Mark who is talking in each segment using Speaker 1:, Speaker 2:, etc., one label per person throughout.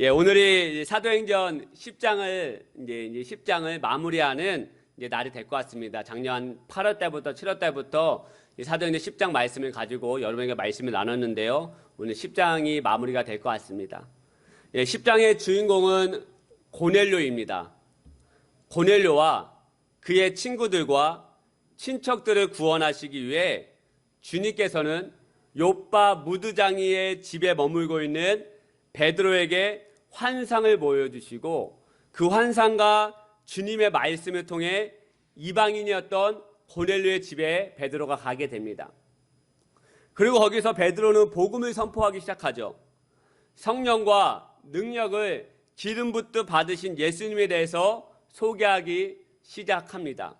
Speaker 1: 오늘이 사도행전 10장을 이제 10장을 마무리하는 날이 될 것 같습니다. 작년 8월 때부터 7월 때부터 사도행전 10장 말씀을 가지고 여러분에게 말씀을 나눴는데요. 오늘 10장이 마무리가 될 것 같습니다. 10장의 주인공은 고넬료입니다. 고넬료와 그의 친구들과 친척들을 구원하시기 위해 주님께서는 욥바 무드장이의 집에 머물고 있는 베드로에게 환상을 보여주시고 그 환상과 주님의 말씀을 통해 이방인이었던 고넬료의 집에 베드로가 가게 됩니다. 그리고 거기서 베드로는 복음을 선포하기 시작하죠. 성령과 능력을 기름 붓듯 받으신 예수님에 대해서 소개하기 시작합니다.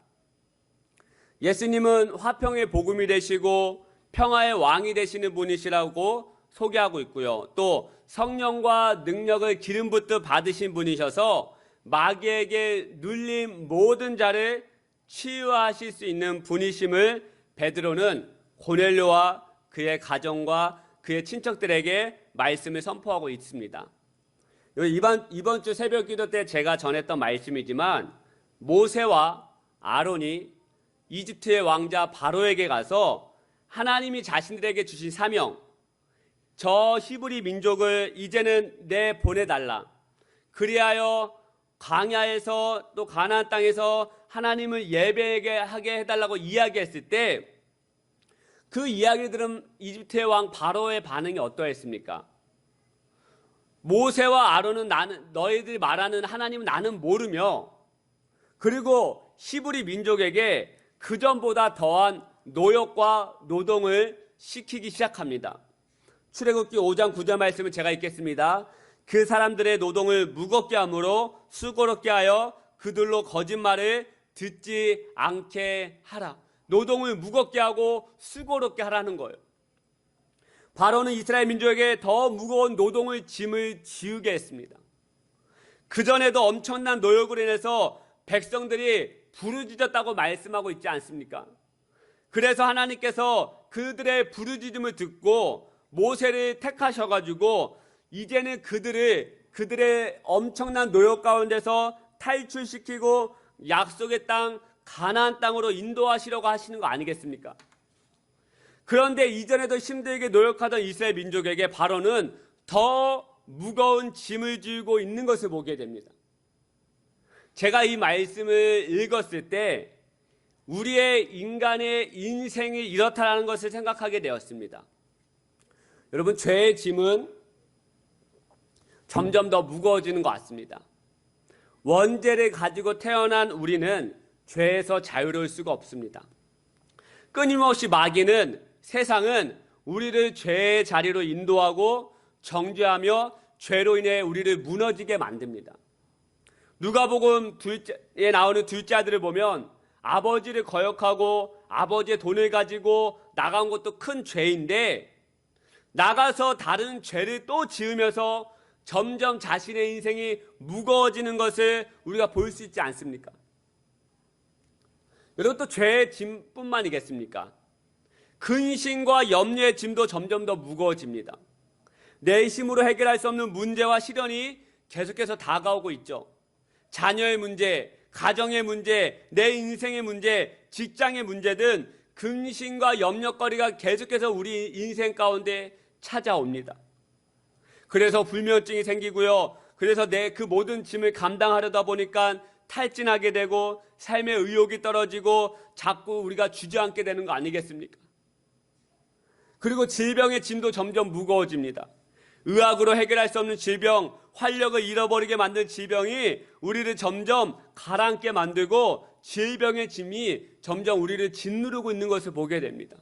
Speaker 1: 예수님은 화평의 복음이 되시고 평화의 왕이 되시는 분이시라고 소개하고 있고요. 또 성령과 능력을 기름 붓듯 받으신 분이셔서 마귀에게 눌린 모든 자를 치유하실 수 있는 분이심을 베드로는 고넬료와 그의 가정과 그의 친척들에게 말씀을 선포하고 있습니다. 이번 주 새벽 기도 때 제가 전했던 말씀이지만 모세와 아론이 이집트의 왕자 바로에게 가서 하나님이 자신들에게 주신 사명, 저 히브리 민족을 이제는 내보내달라. 그리하여 광야에서 또 가나안 땅에서 하나님을 예배하게 해달라고 이야기했을 때 그 이야기를 들은 이집트의 왕 바로의 반응이 어떠했습니까? 모세와 아론은 너희들이 말하는 하나님은 나는 모르며 그리고 히브리 민족에게 그전보다 더한 노역과 노동을 시키기 시작합니다. 출애굽기 5장 9절 말씀을 제가 읽겠습니다. 그 사람들의 노동을 무겁게 함으로 수고롭게 하여 그들로 거짓말을 듣지 않게 하라. 노동을 무겁게 하고 수고롭게 하라는 거예요. 바로는 이스라엘 민족에게 더 무거운 노동을 짐을 지우게 했습니다. 그전에도 엄청난 노역으로 인해서 백성들이 부르짖었다고 말씀하고 있지 않습니까? 그래서 하나님께서 그들의 부르짖음을 듣고 모세를 택하셔가지고 이제는 그들의 엄청난 노역 가운데서 탈출시키고 약속의 땅 가나안 땅으로 인도하시려고 하시는 거 아니겠습니까? 그런데 이전에도 힘들게 노력하던 이스라엘 민족에게 바로는 더 무거운 짐을 지고 있는 것을 보게 됩니다. 제가 이 말씀을 읽었을 때 우리의 인간의 인생이 이렇다라는 것을 생각하게 되었습니다. 여러분, 죄의 짐은 점점 더 무거워지는 것 같습니다. 원죄를 가지고 태어난 우리는 죄에서 자유로울 수가 없습니다. 끊임없이 마귀는, 세상은 우리를 죄의 자리로 인도하고 정죄하며 죄로 인해 우리를 무너지게 만듭니다. 누가복음 2에 나오는 둘째 아들을 보면 아버지를 거역하고 아버지의 돈을 가지고 나간 것도 큰 죄인데 나가서 다른 죄를 또 지으면서 점점 자신의 인생이 무거워지는 것을 우리가 볼 수 있지 않습니까? 여러분, 또 죄의 짐뿐만이겠습니까? 근심과 염려의 짐도 점점 더 무거워집니다. 내 힘으로 해결할 수 없는 문제와 시련이 계속해서 다가오고 있죠. 자녀의 문제, 가정의 문제, 내 인생의 문제, 직장의 문제든 근심과 염려거리가 계속해서 우리 인생 가운데 찾아옵니다. 그래서 불면증이 생기고요. 그래서 내 그 모든 짐을 감당하려다 보니까 탈진하게 되고 삶의 의욕이 떨어지고 자꾸 우리가 주저앉게 되는 거 아니겠습니까? 그리고 질병의 짐도 점점 무거워집니다. 의학으로 해결할 수 없는 질병, 활력을 잃어버리게 만든 질병이 우리를 점점 가라앉게 만들고 질병의 짐이 점점 우리를 짓누르고 있는 것을 보게 됩니다.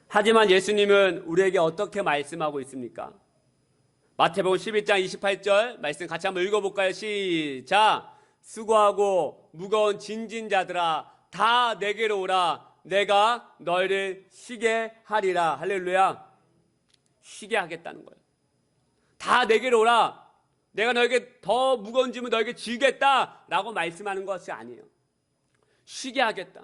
Speaker 1: 하지만 예수님은 우리에게 어떻게 말씀하고 있습니까? 마태복음 11장 28절 말씀 같이 한번 읽어볼까요? 시작! 수고하고 무거운 짐진 자들아 다 내게로 오라. 내가 너희를 쉬게 하리라. 할렐루야. 쉬게 하겠다는 거예요. 다 내게로 오라. 내가 너에게 더 무거운 짐을 너에게 지겠다 라고 말씀하는 것이 아니에요. 쉬게 하겠다.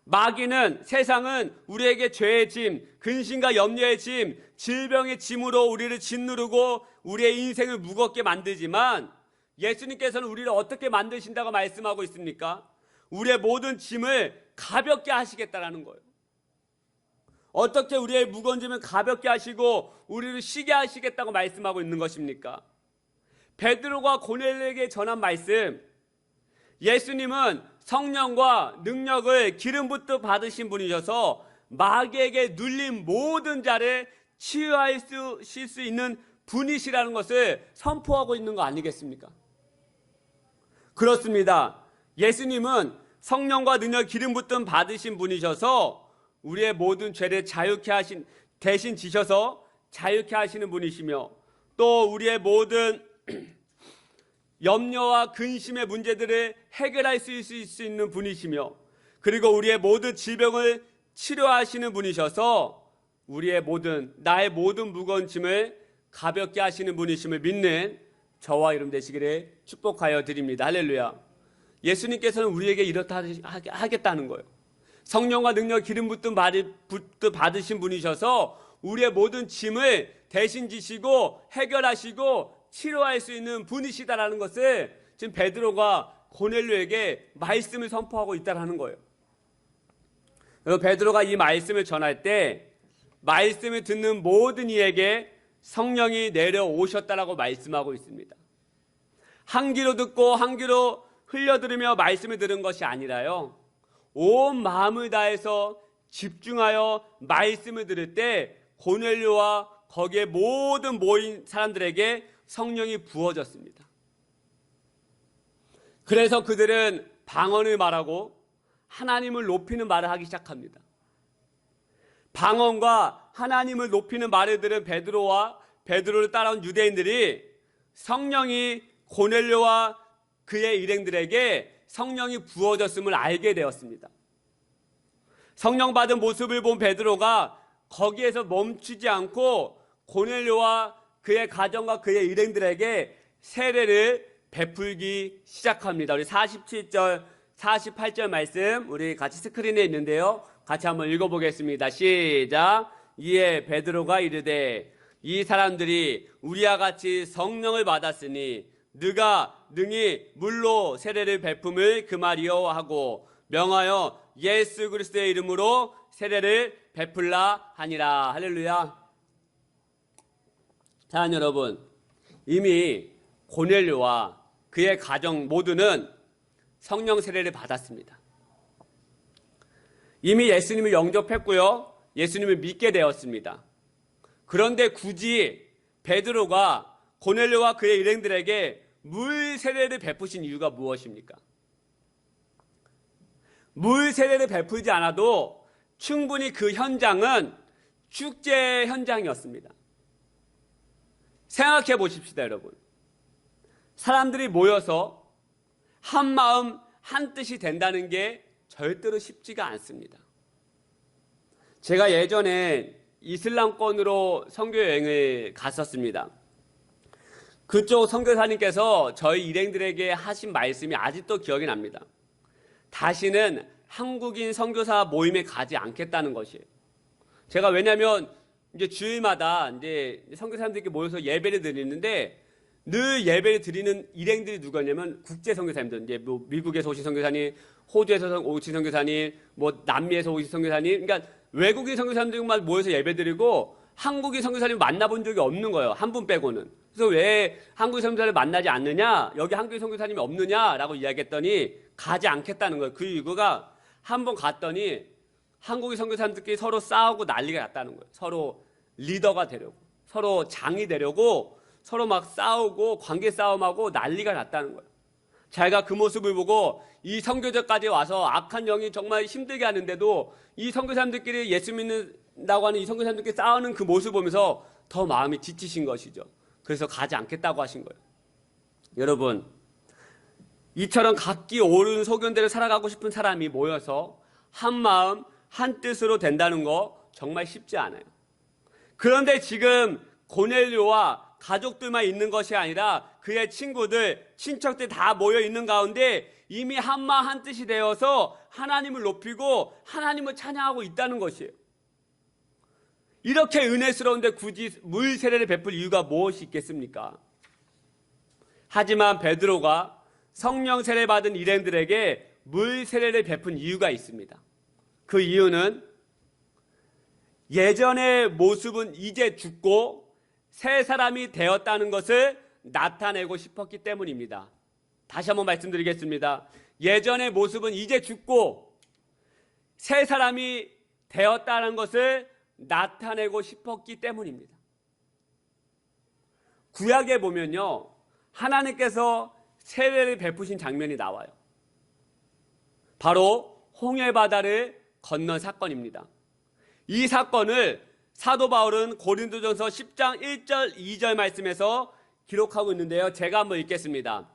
Speaker 1: 마귀는, 세상은 우리에게 죄의 짐, 근심과 염려의 짐, 질병의 짐으로 우리를 짓누르고 우리의 인생을 무겁게 만들지만 예수님께서는 우리를 어떻게 만드신다고 말씀하고 있습니까? 우리의 모든 짐을 가볍게 하시겠다라는 거예요. 어떻게 우리의 무거운 짐을 가볍게 하시고 우리를 쉬게 하시겠다고 말씀하고 있는 것입니까? 베드로가 고넬료에게 전한 말씀, 예수님은 성령과 능력을 기름 붓듯 받으신 분이셔서 마귀에게 눌린 모든 자를 치유하실 수 있는 분이시라는 것을 선포하고 있는 거 아니겠습니까? 그렇습니다. 예수님은 성령과 능력 기름 붓듯 받으신 분이셔서 우리의 모든 죄를 자유케 하신, 대신 지셔서 자유케 하시는 분이시며, 또 우리의 모든 염려와 근심의 문제들을 해결할 수 있는 분이시며, 그리고 우리의 모든 질병을 치료하시는 분이셔서 나의 모든 무거운 짐을 가볍게 하시는 분이심을 믿는 저와 여러분 되시기를 축복하여 드립니다. 할렐루야. 예수님께서는 우리에게 이렇다 하겠다는 거예요. 성령과 능력 기름 붓듯 받으신 분이셔서 우리의 모든 짐을 대신 지시고 해결하시고 치료할 수 있는 분이시다라는 것을 지금 베드로가 고넬료에게 말씀을 선포하고 있다라는 거예요. 그리고 베드로가 이 말씀을 전할 때 말씀을 듣는 모든 이에게 성령이 내려오셨다라고 말씀하고 있습니다. 한 귀로 듣고 한 귀로 흘려들으며 말씀을 들은 것이 아니라요, 온 마음을 다해서 집중하여 말씀을 들을 때 고넬료와 거기에 모든 모인 사람들에게 성령이 부어졌습니다. 그래서 그들은 방언을 말하고 하나님을 높이는 말을 하기 시작합니다. 방언과 하나님을 높이는 말을 들은 베드로를 따라온 유대인들이 성령이 고넬료와 그의 일행들에게 성령이 부어졌음을 알게 되었습니다. 성령 받은 모습을 본 베드로가 거기에서 멈추지 않고 고넬료와 그의 가정과 그의 일행들에게 세례를 베풀기 시작합니다. 우리 47절, 48절 말씀 우리 같이 스크린에 있는데요. 같이 한번 읽어보겠습니다. 시작. 이에 베드로가 이르되 이 사람들이 우리와 같이 성령을 받았으니 네가 능히 물로 세례를 베품을 금하리요 하고 명하여 예수 그리스도의 이름으로 세례를 베풀라 하니라. 할렐루야. 자, 여러분, 이미 고넬료와 그의 가정 모두는 성령 세례를 받았습니다. 이미 예수님을 영접했고요, 예수님을 믿게 되었습니다. 그런데 굳이 베드로가 고넬료와 그의 일행들에게 물 세례를 베푸신 이유가 무엇입니까? 물 세례를 베풀지 않아도 충분히 그 현장은 축제 현장이었습니다. 생각해 보십시다, 여러분. 사람들이 모여서 한 마음 한 뜻이 된다는 게 절대로 쉽지가 않습니다. 제가 예전에 이슬람권으로 선교여행을 갔었습니다. 그쪽 선교사님께서 저희 일행들에게 하신 말씀이 아직도 기억이 납니다. 다시는 한국인 선교사 모임에 가지 않겠다는 것이에요. 제가 왜냐하면 이제 주일마다 이제 선교사님들께 모여서 예배를 드리는데 늘 예배를 드리는 일행들이 누구냐면 국제 선교사님들, 이제 뭐 미국에서 오신 선교사님, 호주에서 오신 선교사님, 뭐 남미에서 오신 선교사님, 그러니까 외국인 선교사님들만 모여서 예배드리고 한국인 선교사님 만나본 적이 없는 거예요. 한 분 빼고는. 그래서 왜 한국인 선교사를 만나지 않느냐, 여기 한국인 선교사님이 없느냐라고 이야기했더니 가지 않겠다는 거예요. 그 이유가 한 번 갔더니 한국인 선교사님들끼리 서로 싸우고 난리가 났다는 거예요. 서로 리더가 되려고, 서로 장이 되려고 서로 막 싸우고 관계 싸움하고 난리가 났다는 거예요. 자기가 그 모습을 보고 이 선교제까지 와서 악한 영이 정말 힘들게 하는데도 이 선교사님들끼리 예수 믿는다고 하는 이 선교사님들끼리 싸우는 그 모습을 보면서 더 마음이 지치신 것이죠. 그래서 가지 않겠다고 하신 거예요. 여러분, 이처럼 각기 옳은 소견대로 살아가고 싶은 사람이 모여서 한 마음 한 뜻으로 된다는 거 정말 쉽지 않아요. 그런데 지금 고넬료와 가족들만 있는 것이 아니라 그의 친구들, 친척들 다 모여 있는 가운데 이미 한마음 한뜻이 되어서 하나님을 높이고 하나님을 찬양하고 있다는 것이에요. 이렇게 은혜스러운데 굳이 물 세례를 베풀 이유가 무엇이 있겠습니까? 하지만 베드로가 성령 세례 받은 일행들에게 물 세례를 베푼 이유가 있습니다. 그 이유는 예전의 모습은 이제 죽고 새 사람이 되었다는 것을 나타내고 싶었기 때문입니다. 다시 한번 말씀드리겠습니다. 예전의 모습은 이제 죽고 새 사람이 되었다는 것을 나타내고 싶었기 때문입니다. 구약에 보면요, 하나님께서 세례를 베푸신 장면이 나와요. 바로 홍해바다를 건넌 사건입니다. 이 사건을 사도 바울은 고린도전서 10장 1절 2절 말씀에서 기록하고 있는데요. 제가 한번 읽겠습니다.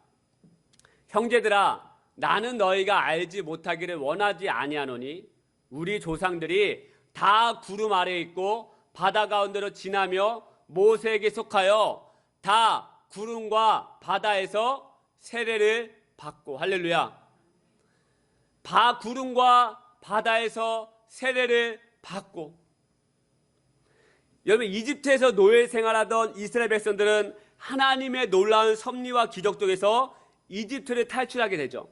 Speaker 1: 형제들아, 나는 너희가 알지 못하기를 원하지 아니하노니 우리 조상들이 다 구름 아래에 있고 바다 가운데로 지나며 모세에게 속하여 다 구름과 바다에서 세례를 받고, 할렐루야, 구름과 바다에서 세례를 받고. 여러분, 이집트에서 노예 생활하던 이스라엘 백성들은 하나님의 놀라운 섭리와 기적 속에서 이집트를 탈출하게 되죠.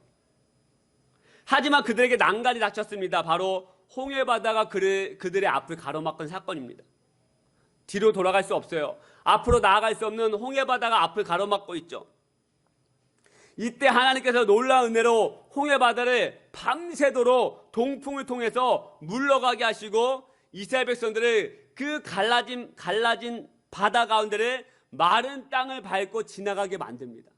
Speaker 1: 하지만 그들에게 난간이 닥쳤습니다. 바로 홍해바다가 그들의 앞을 가로막은 사건입니다. 뒤로 돌아갈 수 없어요. 앞으로 나아갈 수 없는 홍해바다가 앞을 가로막고 있죠. 이때 하나님께서 놀라운 은혜로 홍해바다를 밤새도록 동풍을 통해서 물러가게 하시고 이스라엘 백성들을 그 갈라진 바다 가운데를 마른 땅을 밟고 지나가게 만듭니다.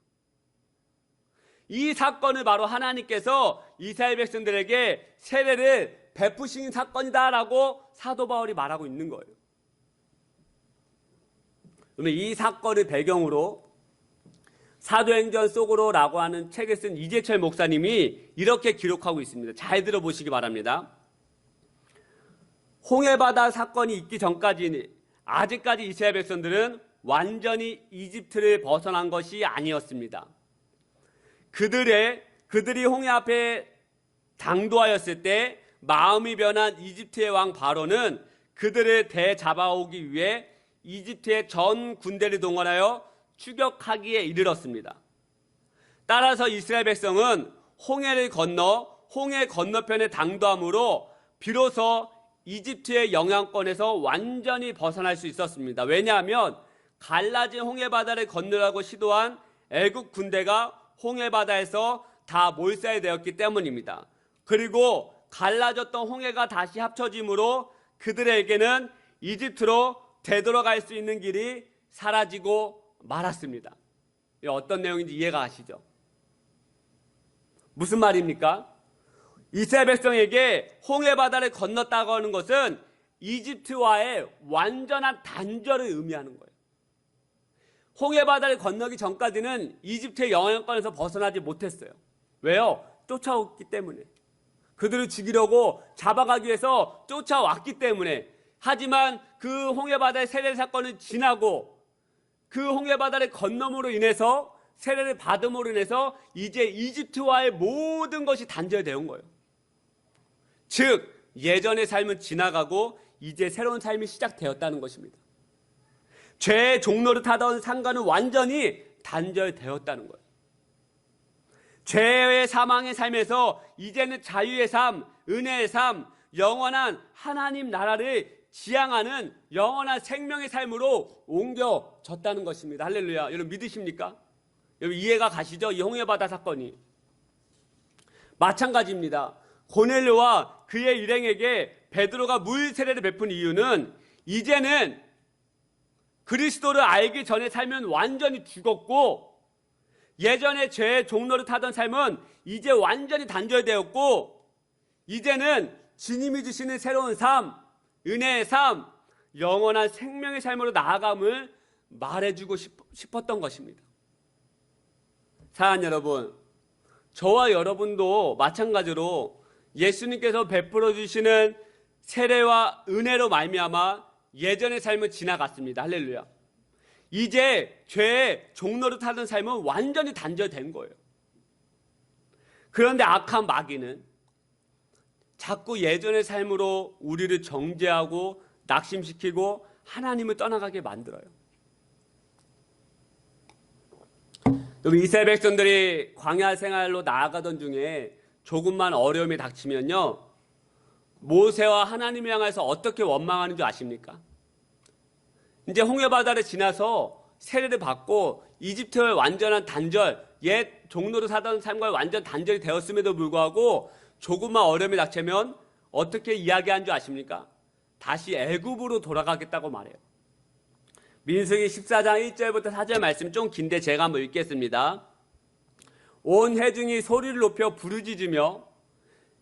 Speaker 1: 이 사건을 바로 하나님께서 이스라엘 백성들에게 세례를 베푸신 사건이다라고 사도 바울이 말하고 있는 거예요. 그러면 이 사건을 배경으로 사도행전 속으로라고 하는 책을 쓴 이재철 목사님이 이렇게 기록하고 있습니다. 잘 들어보시기 바랍니다. 홍해바다 사건이 있기 전까지 아직까지 이스라엘 백성들은 완전히 이집트를 벗어난 것이 아니었습니다. 그들이 홍해 앞에 당도하였을 때 마음이 변한 이집트의 왕 바로는 그들을 대잡아오기 위해 이집트의 전 군대를 동원하여 추격하기에 이르렀습니다. 따라서 이스라엘 백성은 홍해를 건너 홍해 건너편에 당도함으로 비로소 이집트의 영향권에서 완전히 벗어날 수 있었습니다. 왜냐하면 갈라진 홍해바다를 건너려고 시도한 애국 군대가 홍해바다에서 다 몰살이 되었기 때문입니다. 그리고 갈라졌던 홍해가 다시 합쳐짐으로 그들에게는 이집트로 되돌아갈 수 있는 길이 사라지고 말았습니다. 어떤 내용인지 이해가 가시죠? 무슨 말입니까? 이스라엘 백성에게 홍해바다를 건넜다고 하는 것은 이집트와의 완전한 단절을 의미하는 거예요. 홍해바다를 건너기 전까지는 이집트의 영향권에서 벗어나지 못했어요. 왜요? 쫓아왔기 때문에. 그들을 죽이려고 잡아가기 위해서 쫓아왔기 때문에. 하지만 그 홍해바다의 세례 사건을 지나고 그 홍해바다를 건너므로 인해서 세례를 받음으로 인해서 이제 이집트와의 모든 것이 단절되어 온 거예요. 즉 예전의 삶은 지나가고 이제 새로운 삶이 시작되었다는 것입니다. 죄의 종로를 타던 상관은 완전히 단절되었다는 거예요. 죄의 사망의 삶에서 이제는 자유의 삶, 은혜의 삶, 영원한 하나님 나라를 지향하는 영원한 생명의 삶으로 옮겨졌다는 것입니다. 할렐루야. 여러분 믿으십니까? 여러분 이해가 가시죠? 이 홍해바다 사건이. 마찬가지입니다. 고넬료와 그의 일행에게 베드로가 물 세례를 베푼 이유는 이제는 그리스도를 알기 전에 살면 완전히 죽었고 예전에 죄의 종로를 타던 삶은 이제 완전히 단절되었고 이제는 주님이 주시는 새로운 삶, 은혜의 삶, 영원한 생명의 삶으로 나아감을 말해주고 싶었던 것입니다. 사랑하는 여러분, 저와 여러분도 마찬가지로 예수님께서 베풀어 주시는 세례와 은혜로 말미암아 예전의 삶은 지나갔습니다. 할렐루야. 이제 죄의 종로를 타던 삶은 완전히 단절된 거예요. 그런데 악한 마귀는 자꾸 예전의 삶으로 우리를 정죄하고 낙심시키고 하나님을 떠나가게 만들어요. 이스라엘 백성들이 광야 생활로 나아가던 중에 조금만 어려움이 닥치면요, 모세와 하나님을 향해서 어떻게 원망하는 줄 아십니까? 이제 홍해바다를 지나서 세례를 받고 이집트의 완전한 단절, 옛 종로로 사던 삶과 완전 단절이 되었음에도 불구하고 조금만 어려움이 닥치면 어떻게 이야기한 줄 아십니까? 다시 애굽으로 돌아가겠다고 말해요. 민수기 14장 1절부터 4절 말씀 좀 긴데 제가 한번 읽겠습니다. 온 회중이 소리를 높여 부르짖으며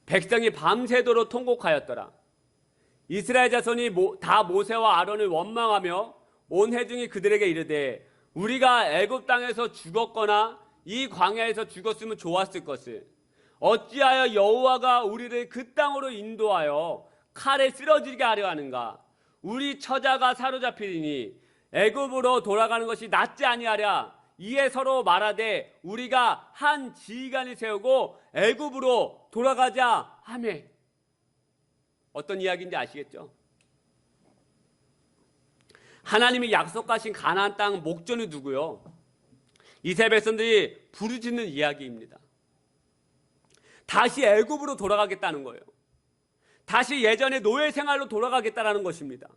Speaker 1: 백성이 밤새도록 통곡하였더라. 이스라엘 자손이 다 모세와 아론을 원망하며 온 회중이 그들에게 이르되 우리가 애굽 땅에서 죽었거나 이 광야에서 죽었으면 좋았을 것을 어찌하여 여호와가 우리를 그 땅으로 인도하여 칼에 쓰러지게 하려 하는가? 우리 처자가 사로잡히리니 애굽으로 돌아가는 것이 낫지 아니하랴. 이에 서로 말하되 우리가 한 지휘관을 세우고 애굽으로 돌아가자 하며. 어떤 이야기인지 아시겠죠? 하나님이 약속하신 가나안 땅 목전을 두고요, 이스라엘 백성들이 부르짖는 이야기입니다. 다시 애굽으로 돌아가겠다는 거예요. 다시 예전의 노예 생활로 돌아가겠다는 것입니다.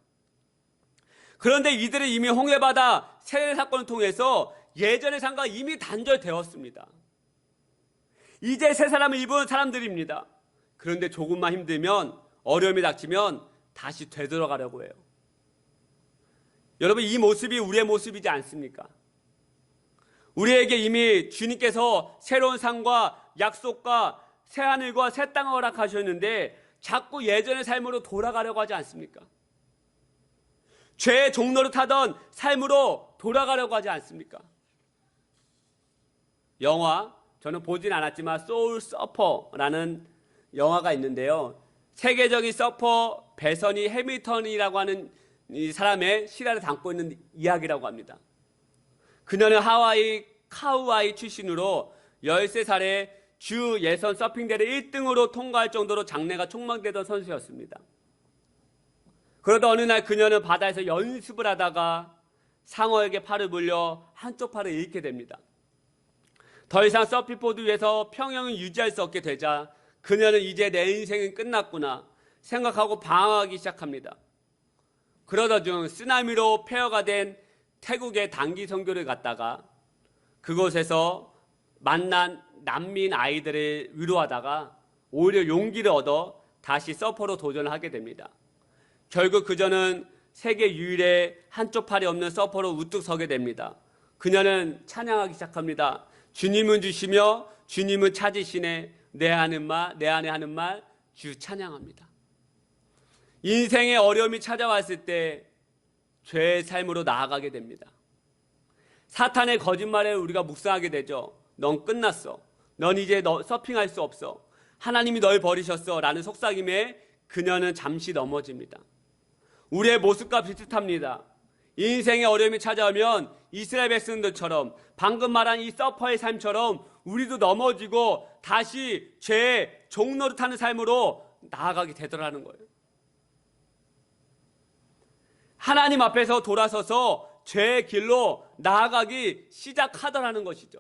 Speaker 1: 그런데 이들은 이미 홍해바다 세례 사건을 통해서 예전의 삶과 이미 단절되었습니다. 이제 새 사람을 입은 사람들입니다. 그런데 조금만 힘들면, 어려움이 닥치면 다시 되돌아가려고 해요. 여러분, 이 모습이 우리의 모습이지 않습니까? 우리에게 이미 주님께서 새로운 삶과 약속과 새하늘과 새 땅을 허락하셨는데 자꾸 예전의 삶으로 돌아가려고 하지 않습니까? 죄의 종로를 타던 삶으로 돌아가려고 하지 않습니까? 영화, 저는 보진 않았지만 소울 서퍼라는 영화가 있는데요, 세계적인 서퍼 배선이 해밀턴이라고 하는 이 사람의 실화를 담고 있는 이야기라고 합니다. 그녀는 하와이 카우아이 출신으로 13살에 주 예선 서핑대를 1등으로 통과할 정도로 장래가 촉망되던 선수였습니다. 그러다 어느 날 그녀는 바다에서 연습을 하다가 상어에게 팔을 물려 한쪽 팔을 잃게 됩니다. 더 이상 서핑보드 위에서 평형을 유지할 수 없게 되자 그녀는 이제 내 인생은 끝났구나 생각하고 방황하기 시작합니다. 그러다 중 쓰나미로 폐허가 된 태국의 단기 선교를 갔다가 그곳에서 만난 난민 아이들을 위로하다가 오히려 용기를 얻어 다시 서퍼로 도전을 하게 됩니다. 결국 그녀는 세계 유일의 한쪽 팔이 없는 서퍼로 우뚝 서게 됩니다. 그녀는 찬양하기 시작합니다. 주님은 주시며 주님은 찾으시네. 내 안에 하는 말 주 찬양합니다. 인생의 어려움이 찾아왔을 때 죄의 삶으로 나아가게 됩니다. 사탄의 거짓말에 우리가 묵상하게 되죠. 넌 끝났어. 넌 이제 서핑할 수 없어. 하나님이 널 버리셨어. 라는 속삭임에 그녀는 잠시 넘어집니다. 우리의 모습과 비슷합니다. 인생의 어려움이 찾아오면 이스라엘 백성들처럼 방금 말한 이 서퍼의 삶처럼 우리도 넘어지고 다시 죄의 종로를 타는 삶으로 나아가게 되더라는 거예요. 하나님 앞에서 돌아서서 죄의 길로 나아가기 시작하더라는 것이죠.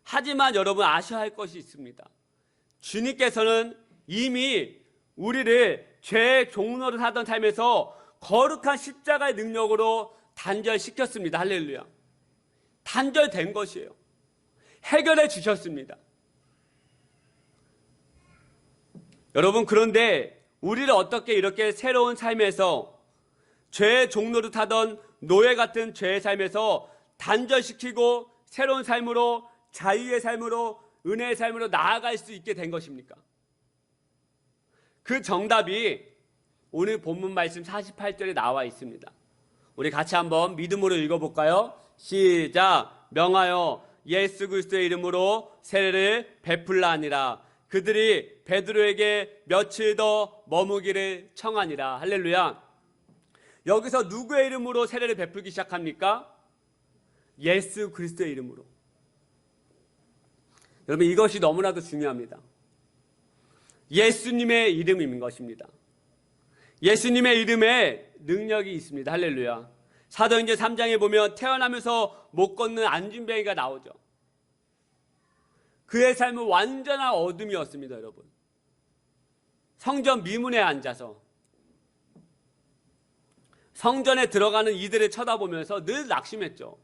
Speaker 1: 하지만 여러분 아셔야 할 것이 있습니다. 주님께서는 이미 우리를 죄의 종로를 하던 삶에서 거룩한 십자가의 능력으로 단절시켰습니다. 할렐루야. 단절된 것이에요. 해결해 주셨습니다. 여러분, 그런데 우리를 어떻게 이렇게 새로운 삶에서 죄의 종로를 타던 노예 같은 죄의 삶에서 단절시키고 새로운 삶으로, 자유의 삶으로, 은혜의 삶으로 나아갈 수 있게 된 것입니까? 그 정답이 오늘 본문 말씀 48절에 나와 있습니다. 우리 같이 한번 믿음으로 읽어볼까요? 시작. 명하여 예수 그리스도의 이름으로 세례를 베풀라 하니라. 그들이 베드로에게 며칠 더 머무기를 청하니라. 할렐루야. 여기서 누구의 이름으로 세례를 베풀기 시작합니까? 예수 그리스도의 이름으로. 여러분, 이것이 너무나도 중요합니다. 예수님의 이름인 것입니다. 예수님의 이름에 능력이 있습니다. 할렐루야. 사도행전 3장에 보면 태어나면서 못 걷는 안진뱅이가 나오죠. 그의 삶은 완전한 어둠이었습니다. 여러분, 성전 미문에 앉아서 성전에 들어가는 이들을 쳐다보면서 늘 낙심했죠.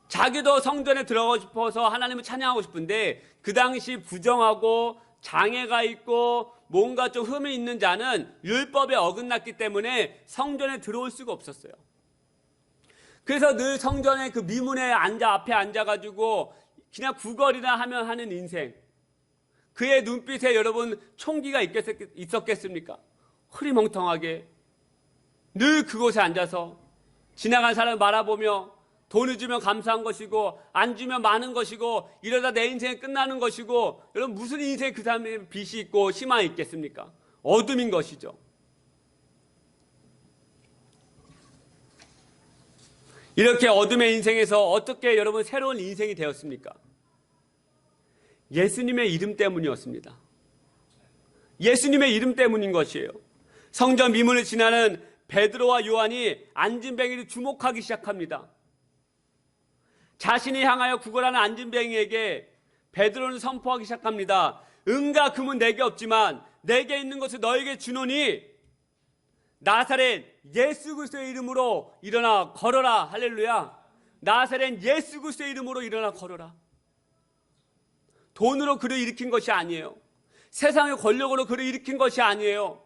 Speaker 1: 자기도 성전에 들어가고 싶어서 하나님을 찬양하고 싶은데 그 당시 부정하고 장애가 있고 뭔가 좀 흠이 있는 자는 율법에 어긋났기 때문에 성전에 들어올 수가 없었어요. 그래서 늘 성전의 그 미문에 앞에 앉아가지고 그냥 구걸이나 하면 하는 인생. 그의 눈빛에 여러분 총기가 있었겠습니까? 흐리멍텅하게 늘 그곳에 앉아서 지나간 사람을 바라보며 돈을 주면 감사한 것이고 안 주면 많은 것이고 이러다 내 인생이 끝나는 것이고, 여러분 무슨 인생에 그 사람의 빛이 있고 희망이 있겠습니까? 어둠인 것이죠. 이렇게 어둠의 인생에서 어떻게 여러분 새로운 인생이 되었습니까? 예수님의 이름 때문이었습니다. 예수님의 이름 때문인 것이에요. 성전 미문을 지나는 베드로와 요한이 안진뱅이를 주목하기 시작합니다. 자신이 향하여 구걸하는 안진뱅이에게 베드로는 선포하기 시작합니다. 은과 금은 내게 없지만 내게 있는 것을 너에게 주노니 나사렛 예수 그리스도의 이름으로 일어나 걸어라. 할렐루야. 나사렛 예수 그리스도의 이름으로 일어나 걸어라. 돈으로 그를 일으킨 것이 아니에요. 세상의 권력으로 그를 일으킨 것이 아니에요.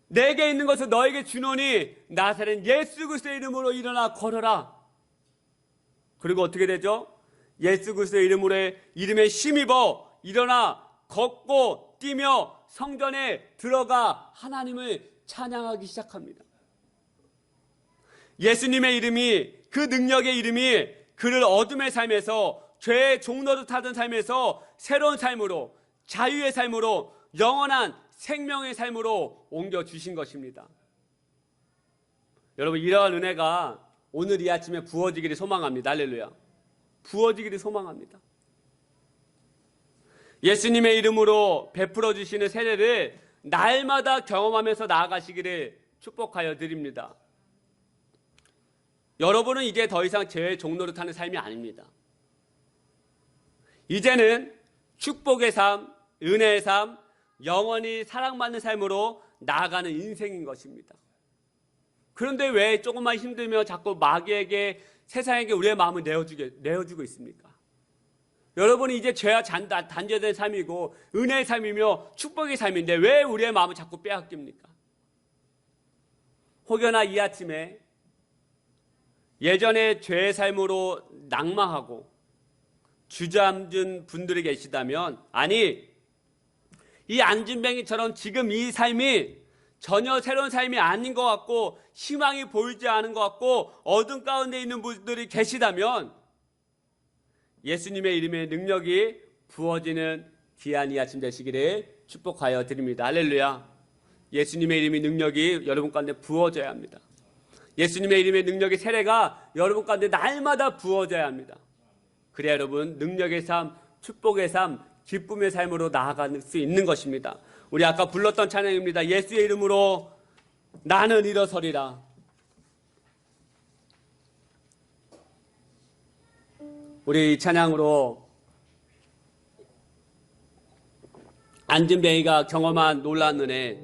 Speaker 1: 내게 있는 것을 너에게 주노니 나사렛 예수 그리스도의 이름으로 일어나 걸어라. 그리고 어떻게 되죠? 예수 그리스도의 이름에 힘입어 일어나 걷고 뛰며 성전에 들어가 하나님을 찬양하기 시작합니다. 예수님의 이름이, 그 능력의 이름이 그를 어둠의 삶에서, 죄의 종로를 타던 삶에서 새로운 삶으로, 자유의 삶으로, 영원한 생명의 삶으로 옮겨주신 것입니다. 여러분, 이러한 은혜가 오늘 이 아침에 부어지기를 소망합니다. 할렐루야. 부어지기를 소망합니다. 예수님의 이름으로 베풀어 주시는 세례를 날마다 경험하면서 나아가시기를 축복하여 드립니다. 여러분은 이제 더 이상 죄의 종로를 타는 삶이 아닙니다. 이제는 축복의 삶, 은혜의 삶, 영원히 사랑받는 삶으로 나아가는 인생인 것입니다. 그런데 왜 조금만 힘들면 자꾸 마귀에게, 세상에게 우리의 마음을 내어주고 있습니까? 여러분이 이제 죄와 단죄된 삶이고 은혜의 삶이며 축복의 삶인데 왜 우리의 마음을 자꾸 빼앗깁니까? 혹여나 이 아침에 예전에 죄의 삶으로 낙망하고 주저앉은 분들이 계시다면, 아니, 이 안진뱅이처럼 지금 이 삶이 전혀 새로운 삶이 아닌 것 같고 희망이 보이지 않은 것 같고 어둠 가운데 있는 분들이 계시다면 예수님의 이름의 능력이 부어지는 귀한 이 아침 되시기를 축복하여 드립니다. 할렐루야. 예수님의 이름의 능력이 여러분 가운데 부어져야 합니다. 예수님의 이름의 능력의 세례가 여러분 가운데 날마다 부어져야 합니다. 그래야 여러분 능력의 삶, 축복의 삶, 기쁨의 삶으로 나아갈 수 있는 것입니다. 우리 아까 불렀던 찬양입니다. 예수의 이름으로 나는 일어서리라. 우리 이 찬양으로 안진뱅이가 경험한 놀라운 은혜,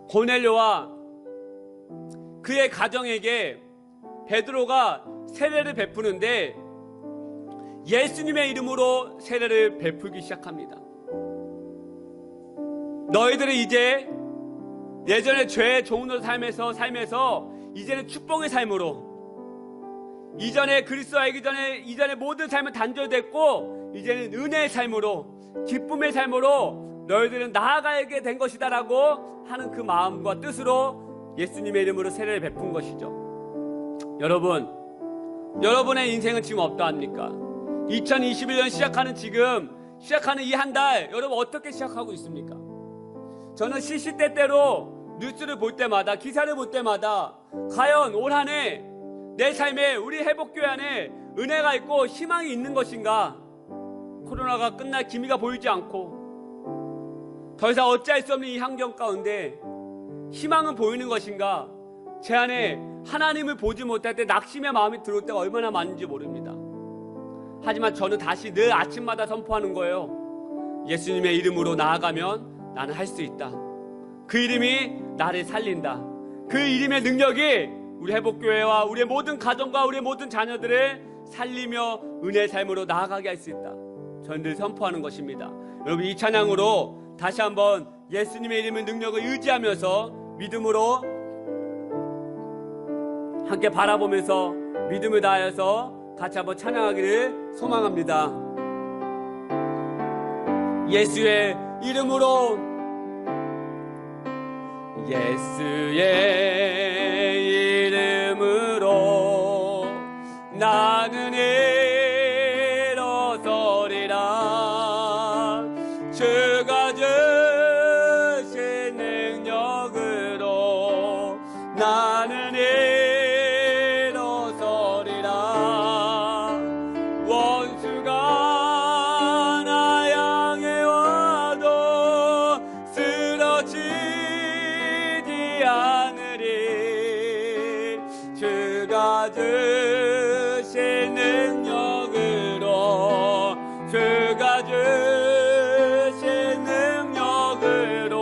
Speaker 1: 고넬료와 그의 가정에게 베드로가 세례를 베푸는데 예수님의 이름으로 세례를 베풀기 시작합니다. 너희들은 이제 예전에 죄의 종로 삶에서 이제는 축복의 삶으로, 이전에 그리스도 알기 전에 이전의 모든 삶은 단절됐고 이제는 은혜의 삶으로, 기쁨의 삶으로 너희들은 나아가게 된 것이다라고 하는 그 마음과 뜻으로 예수님의 이름으로 세례를 베푼 것이죠. 여러분, 여러분의 인생은 지금 어떠합니까? 2021년 시작하는 이 한 달, 여러분 어떻게 시작하고 있습니까? 저는 시시때때로 뉴스를 볼 때마다, 기사를 볼 때마다 과연 올 한 해 내 삶에, 우리 회복교회 안에 은혜가 있고 희망이 있는 것인가? 코로나가 끝날 기미가 보이지 않고 더 이상 어찌할 수 없는 이 환경 가운데 희망은 보이는 것인가? 제 안에 하나님을 보지 못할 때 낙심의 마음이 들어올 때가 얼마나 많은지 모릅니다. 하지만 저는 다시 늘 아침마다 선포하는 거예요. 예수님의 이름으로 나아가면 나는 할 수 있다. 그 이름이 나를 살린다. 그 이름의 능력이 우리 회복교회와 우리의 모든 가정과 우리의 모든 자녀들을 살리며 은혜의 삶으로 나아가게 할 수 있다. 저는 늘 선포하는 것입니다. 여러분, 이 찬양으로 다시 한번 예수님의 이름의 능력을 의지하면서 믿음으로 함께 바라보면서 믿음을 다하여서 같이 한번 찬양하기를 소망합니다. 예수의 이름으로, 예수의 이름으로 나는 일어서리라. 주가 주신 능력으로 나는 일어서리라. 원수가 나 향해 와도 쓰러지지 않으리. 주가 주신 능력으로, 주가 주신 능력으로,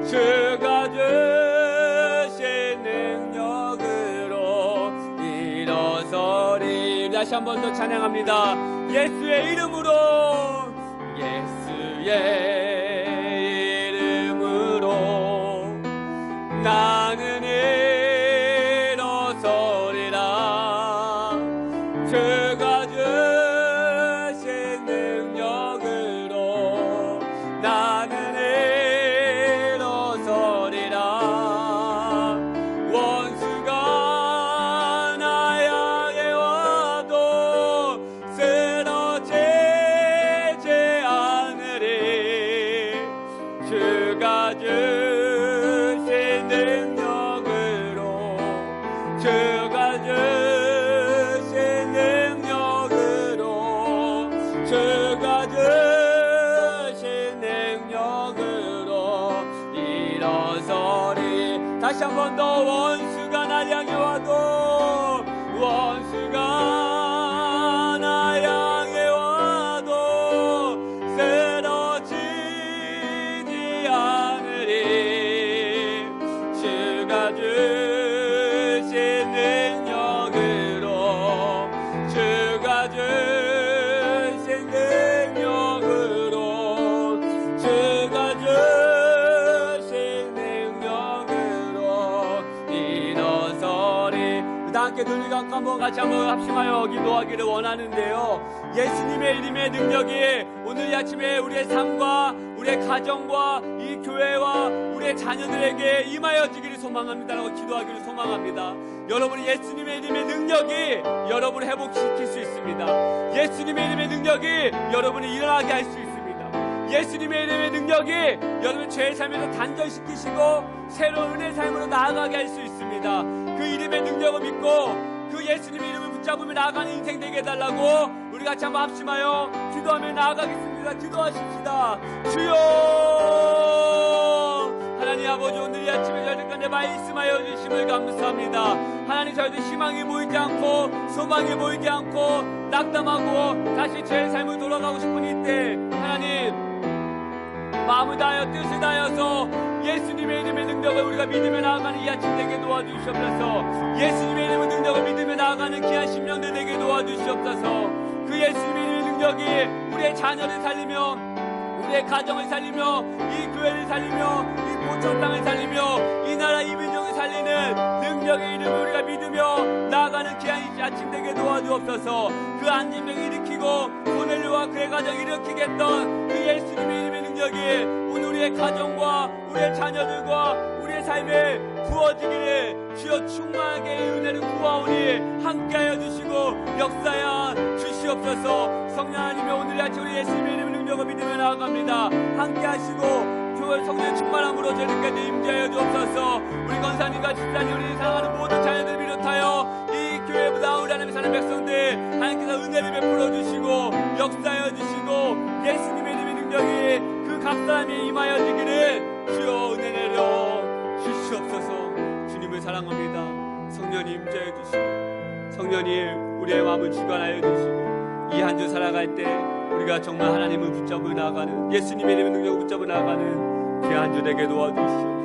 Speaker 1: 주가 주신 능력으로 일어서리. 다시 한 번 더 찬양합니다. 예수의 이름으로, 예수의 이름으로 나는 일어서리라. 주가 주신 능력으로 나는 일어서리라. 원수가 나 향해 와도 쓰러지지 않으리. 주가 주신 능력으로, 주가 주신 능력으로, 주가 주신 능력으로 일어서리. 다시 한 번 더. 원수가 날 향해 와도, 원수가 나 향해 와도 쓰러지지 않으리. 주가 주신 능력으로, 주가 주신 능력으로, 주가 주신 능력으로 일어서리. 다 함께 눈을 감고 한번 같이 한번 합심하여 기도하기를 원하는데요. 예수님의 이름의 능력이 오늘 이 아침에 우리의 삶과 우리의 가정과 이 교회와 우리의 자녀들에게 임하여지기를 소망합니다라고 기도하기를 소망합니다. 여러분이 예수님의 이름의 능력이 여러분을 회복시킬 수 있습니다. 예수님의 이름의 능력이 여러분을 일어나게 할 수 있습니다. 예수님의 이름의 능력이 여러분 죄의 삶에서 단절시키시고 새로운 은혜의 삶으로 나아가게 할 수 있습니다. 그 이름의 능력을 믿고 그 예수님의 이름을 붙잡으며 나아가는 인생 되게 해달라고 우리 같이 한번 합심하여 기도하며 나아가겠습니다. 기도하십시다. 주여, 하나님 아버지, 오늘 이 아침에 저희들 가운데 말씀하여 주심을 감사합니다. 하나님, 저희들 희망이 보이지 않고 소망이 보이지 않고 낙담하고 다시 죄의 삶을 돌아가고 싶은 이때 하나님 마음을 다하여 뜻을 다하여서 예수님의 이름의 능력을 우리가 믿으며 나아가는 이 아침 되게 도와주시옵소서. 예수님의 이름의 능력을 믿으며 나아가는 귀한 심령들 되게 도와주시옵소서. 그 예수님의 이름의 능력이 우리의 자녀를 살리며 우리의 가정을 살리며 이 교회를 살리며 이 모천 땅을 살리며 이 나라 이민족을 살리는 능력의 이름을 우리가 믿으며 나아가는 귀한 이 아침 되게 도와주옵소서. 그 안진병을 일으키고 고넬료와 그의 가정을 일으키겠던 그 예수님의 이름의 능력이 오늘 우리의 가정과 우리의 자녀들과 우리의 삶에 부어지기를 주여 충만하게 은혜를 구하오니 함께하여 주시고 역사야 주시옵소서. 성령 하나님의 오늘 아침 우리 예수님의 이름의 능력을 믿으며 나아갑니다. 함께하시고 교회 성령 충만함으로 저희들까지 임재하여 주옵소서. 우리 권사님과 집사님, 우리 사랑하는 모든 자녀들 비롯하여 이 교회보다 우리 하나님 사는 백성들 하나님께서 은혜를 베풀어 주시고 역사하여 주시고 예수님의 이름의 능력이 그 각 사람이 임하여지기를 주여 은혜 내려 주시옵소서. 주님을 사랑합니다. 성령님 임재해 주시고 성령님 우리의 마음을 주관하여 주시고 이 한 주 살아갈 때 우리가 정말 하나님을 붙잡아 나아가는 예수님의 이름의 능력을 붙잡아 나아가는 귀한 한 주 되게 도와주시옵소서.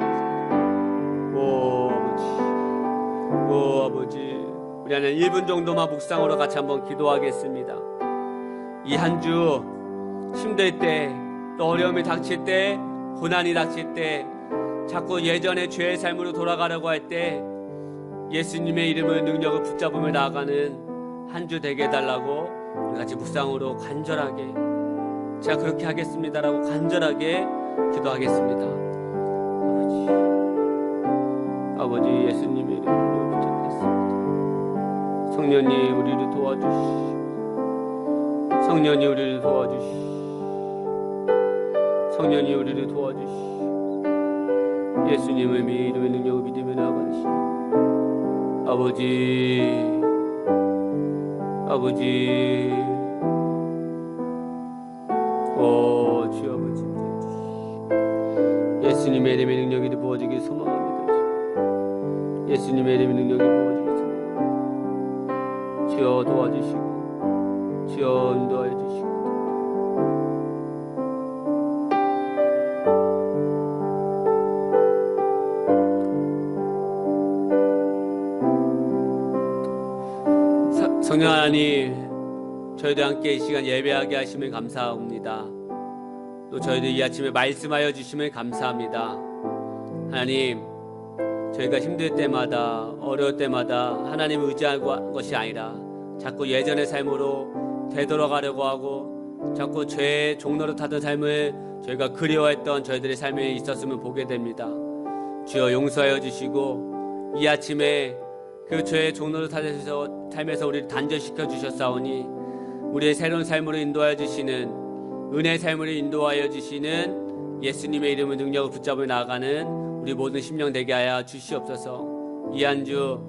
Speaker 1: 오 아버지 우리 하나님 1분 정도만 묵상으로 같이 한번 기도하겠습니다. 이 한 주 힘들 때 또 어려움이 닥칠 때 고난이 닥칠 때 자꾸 예전의 죄의 삶으로 돌아가려고 할 때 예수님의 이름을 능력을 붙잡으며 나아가는 한 주 되게 해달라고 우리 같이 묵상으로 간절하게 제가 그렇게 하겠습니다라고 간절하게 기도하겠습니다. 아버지 예수님의 이름으로 붙잡겠습니다. 성령님 우리를 도와주시고 성령님 우리를 도와주시고 성령님 우리를 도와주시고 예수님의 이름의 능력을 믿으며 나아가시고 아버지 주 아버지 예수님의 이름의 능력이 부어지길 소망합니다. 예수님의 이름의 능력이 부어지길 소망합니다. 주여 도와주시고 주여 인도하여 주시고 성령 하나님 저희들 함께 이 시간 예배하게 하시면 감사합니다. 또 저희들 이 아침에 말씀하여 주시면 감사합니다. 하나님 저희가 힘들 때마다 어려울 때마다 하나님을 의지하는 것이 아니라 자꾸 예전의 삶으로 되돌아가려고 하고 자꾸 죄의 종로를 타던 삶을 저희가 그리워했던 저희들의 삶에 있었으면 보게 됩니다. 주여 용서하여 주시고 이 아침에 그 죄의 종로를 타서 삶에서 우리를 단절시켜 주셨사오니 우리의 새로운 삶으로 인도하여 주시는 은혜의 삶으로 인도하여 주시는 예수님의 이름을 능력을 붙잡아 나아가는 우리 모든 심령 되게 하여 주시옵소서. 이 한 주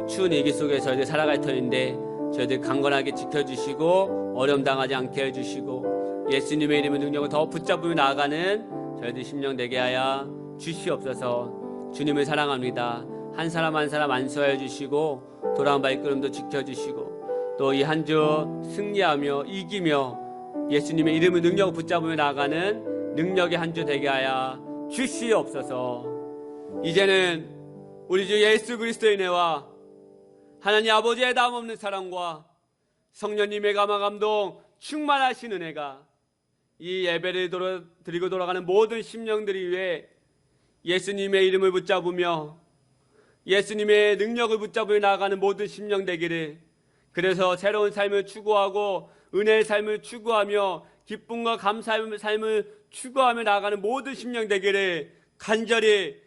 Speaker 1: 추운 위기 속에 저희들 살아갈 터인데 저희들 강건하게 지켜주시고 어려움 당하지 않게 해주시고 예수님의 이름의 능력을 더 붙잡으며 나아가는 저희들 심령 되게 하여 주시옵소서. 주님을 사랑합니다. 한 사람 한 사람 안수하여 주시고 돌아온 발걸음도 지켜주시고 또 이 한 주 승리하며 이기며 예수님의 이름의 능력을 붙잡으며 나아가는 능력의 한 주 되게 하여 주시옵소서. 이제는 우리 주 예수 그리스도의 은혜와 하나님 아버지의 다음없는 사랑과 성령님의 감화 감동 충만하신 은혜가 이 예배를 드리고 돌아가는 모든 심령들이 위해 예수님의 이름을 붙잡으며 예수님의 능력을 붙잡으며 나아가는 모든 심령 되기를, 그래서 새로운 삶을 추구하고 은혜의 삶을 추구하며 기쁨과 감사의 삶을 추구하며 나아가는 모든 심령 되기를 간절히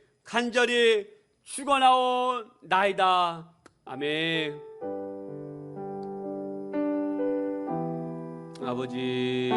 Speaker 1: 축원하옵나이다. 아멘. 아버지